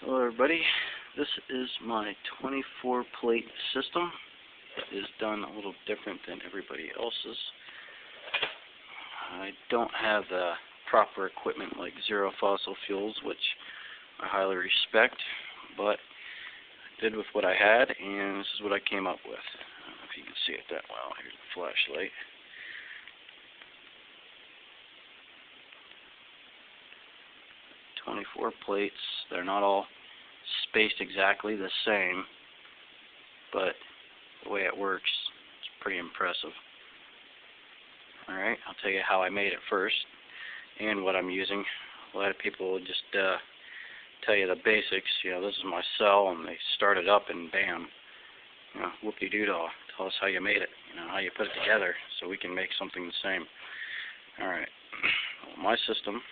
Hello everybody, this is my 24 plate system. It is done a little different than everybody else's. I don't have the proper equipment like zero fossil fuels, which I highly respect, but I did with what I had, and this is what I came up with. I don't know if you can see it that well. Here's the flashlight. "24 plates. They're not all spaced exactly the same, but the way it works, it's pretty impressive. Alright, I'll tell you how I made it first and what I'm using. A lot of people will just tell you the basics. You know, this is my cell, and they start it up and bam, you know, whoop-de-doo-dah. Tell us how you made it, you know, how you put it together so we can make something the same. Alright, well, my system,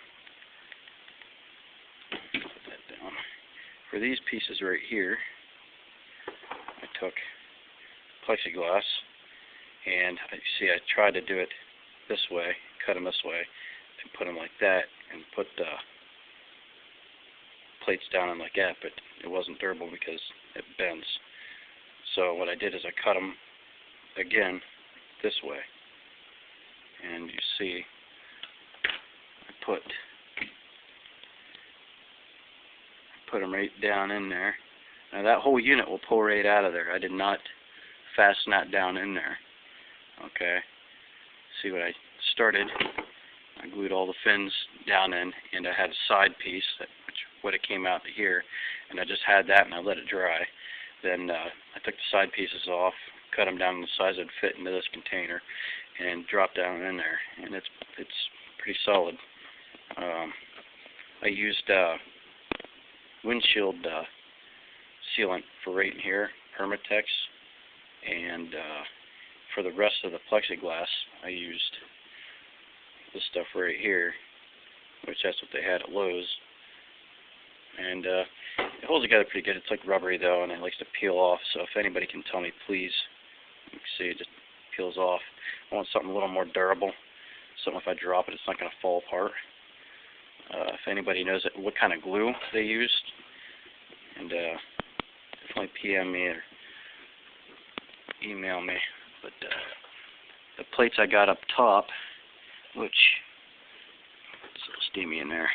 put that down. For these pieces right here, I took plexiglass, and I tried to do it this way, cut them this way, and put them like that, and put the plates down in like that, but it wasn't durable because it bends. So what I did is I cut them again this way, and you see I put them right down in there. Now that whole unit will pull right out of there. I did not fasten that down in there. Okay. See what I started? I glued all the fins down in, and I had a side piece which would have came out to here, and I just had that and I let it dry. Then I took the side pieces off, cut them down to the size that would fit into this container, and dropped down in there, and it's pretty solid. I used windshield sealant for right in here, Permatex, and for the rest of the plexiglass I used this stuff right here, which that's what they had at Lowe's, and it holds together pretty good. It's like rubbery though, and it likes to peel off, so if anybody can tell me, please. You can see it just peels off. I want something a little more durable, something if I drop it it's not going to fall apart. If anybody knows what kind of glue they used, and definitely PM me or email me. But the plates I got up top, which it's a little steamy in there,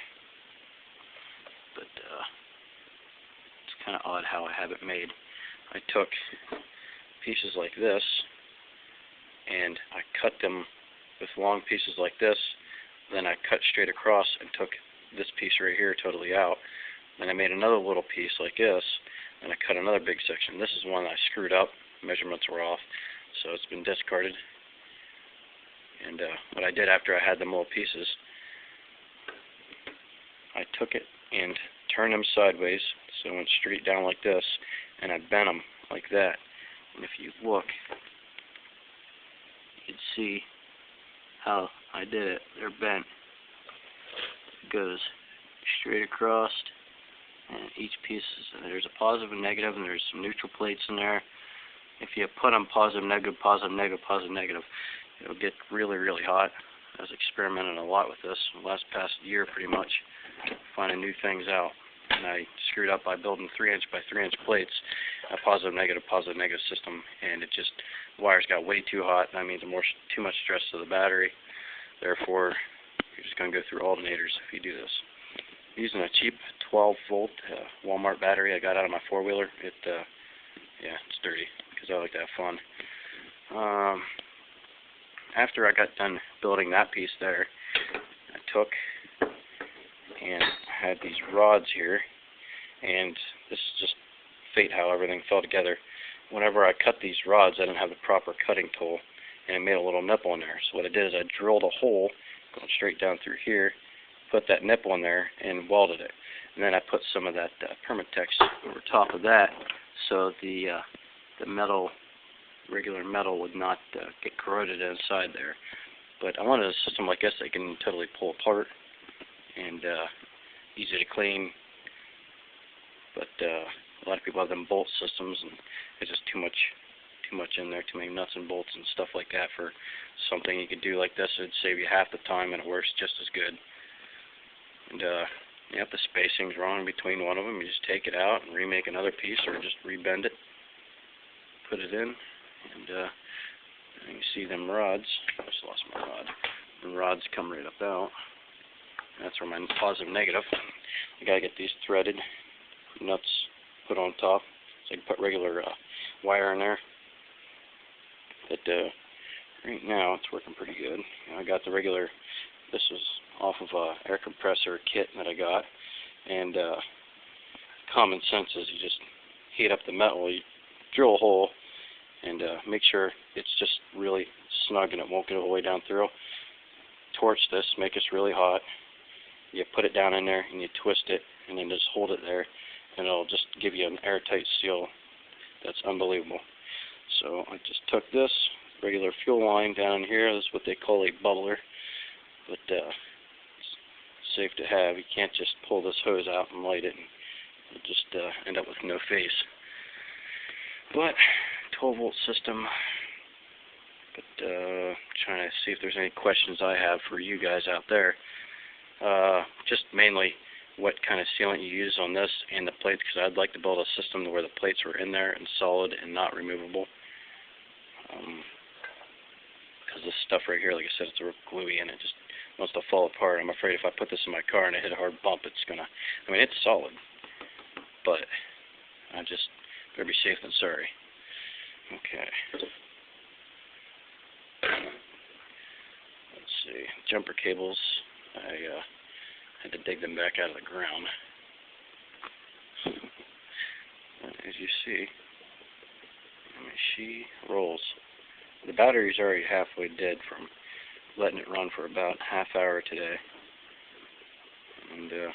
but it's kind of odd how I have it made. I took pieces like this, and I cut them with long pieces like this. Then I cut straight across and took this piece right here totally out. Then I made another little piece like this, and I cut another big section. This is one I screwed up. Measurements were off, so it's been discarded. And what I did after I had them little pieces, I took it and turned them sideways, so it went straight down like this, and I bent them like that. And if you look, you'd see how I did it. They're bent. It goes straight across, and each piece there's a positive and negative, and there's some neutral plates in there. If you put them positive, negative, positive, negative, positive, negative, it'll get really, really hot. I was experimenting a lot with this the past year pretty much, finding new things out. And I screwed up by building 3-inch by 3-inch plates, a positive, negative system, and it just, the wires got way too hot. That means too much stress to the battery. Therefore, you're just going to go through alternators if you do this. I'm using a cheap 12-volt Walmart battery I got out of my 4-wheeler. Yeah, it's dirty because I like to have fun. After I got done building that piece there, I took and had these rods here, and this is just fate how everything fell together. Whenever I cut these rods, I didn't have the proper cutting tool, and it made a little nipple in there. So what I did is I drilled a hole going straight down through here, put that nipple in there, and welded it. And then I put some of that Permatex over top of that, so the metal, regular metal, would not get corroded inside there. But I wanted a system like this that can totally pull apart and easy to clean. But a lot of people have them bolt systems, and it's just too much in there, too many nuts and bolts and stuff like that for something you could do like this. It'd save you half the time, and it works just as good. And Yep, the spacing's wrong between one of them. You just take it out and remake another piece, or just rebend it, put it in, and you see them rods. I just lost my rod. The rods come right up out. That's where my positive, negative. You gotta get these threaded, nuts put on top. So you can put regular wire in there. But right now it's working pretty good. I got the regular. This was off of a air compressor kit that I got, and common sense is you just heat up the metal, you drill a hole, and make sure it's just really snug and it won't get all the way down through. Torch this, make it really hot. You put it down in there and you twist it, and then just hold it there, and it'll just give you an airtight seal that's unbelievable. So I just took this regular fuel line down here. This is what they call a bubbler, but it's safe to have. You can't just pull this hose out and light it, and you'll just end up with no phase. But 12-volt system. But trying to see if there's any questions I have for you guys out there. Just mainly what kind of sealant you use on this and the plates, because I'd like to build a system where the plates were in there and solid and not removable. Because this stuff right here, like I said, it's real gluey and it just wants to fall apart. I'm afraid if I put this in my car and I hit a hard bump, it's gonna. I mean, it's solid, but I just better be safe than sorry. Okay. Let's see. Jumper cables. I had to dig them back out of the ground. As you see, she rolls. The battery's already halfway dead from letting it run for about half hour today. And you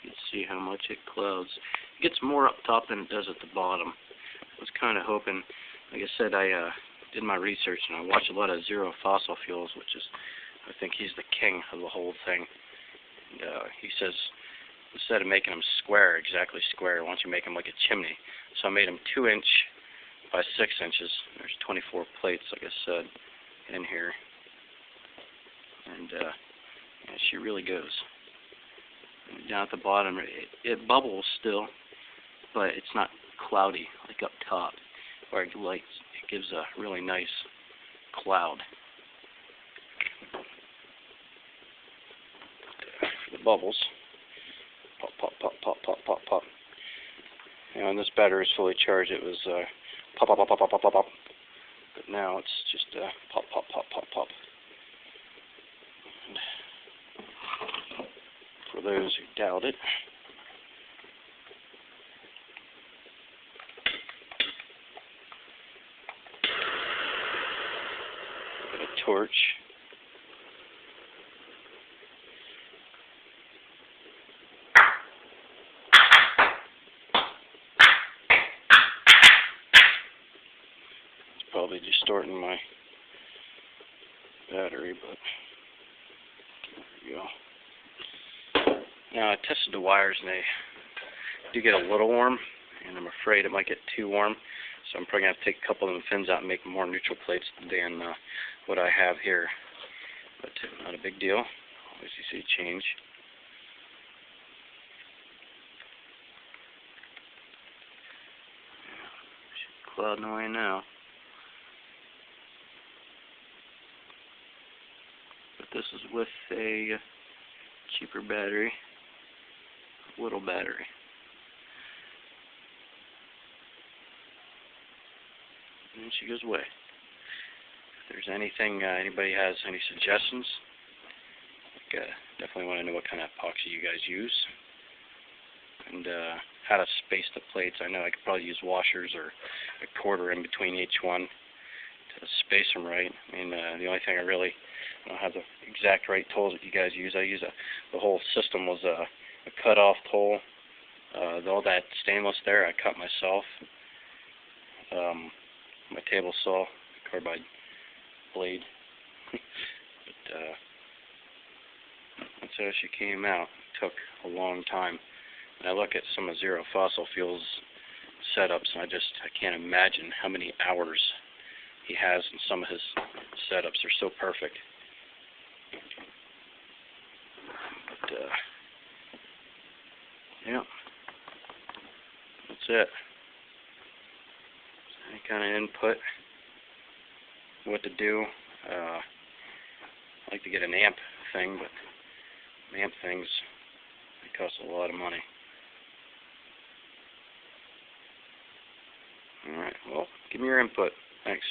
can see how much it clouds. It gets more up top than it does at the bottom. I was kind of hoping, like I said, I did my research and I watched a lot of Zero Fossil Fuels, which is, I think he's the king of the whole thing. And he says, instead of making them square, exactly square, why don't you make them like a chimney? So I made them 2 inch by 6 inches. There's 24 plates, like I said, in here. And yeah, she really goes. And down at the bottom, it bubbles still, but it's not cloudy like up top, where it lights. It gives a really nice cloud. For the bubbles, pop, pop, pop, pop, pop, pop, pop. And when this battery is fully charged, it was pop, pop, pop, pop, pop, pop, pop. But now it's just pop, pop, pop, pop, pop. And for those who doubt it, torch. It's probably distorting my battery, but there we go. Now I tested the wires and they do get a little warm, and I'm afraid it might get too warm. So I'm probably going to have to take a couple of them fins out and make more neutral plates than what I have here. But not a big deal. As you see, change. Clouding away now. But this is with a cheaper battery, little battery. And she goes away. If there's anything, anybody has any suggestions, definitely want to know what kind of epoxy you guys use, and how to space the plates. I know I could probably use washers or a quarter in between each one to space them right. I mean, the only thing I don't have the exact right tools that you guys use. I use the whole system was a cut-off tool. All that stainless there I cut myself. My table saw, carbide blade. But that's how she came out. took a long time. And I look at some of Zero Fossil Fuel's setups, and I can't imagine how many hours he has in some of his setups. They're so perfect. But, yeah, that's it. Any kind of input, what to do. I'd like to get an amp thing, but amp things, they cost a lot of money. Alright, well, give me your input. Thanks.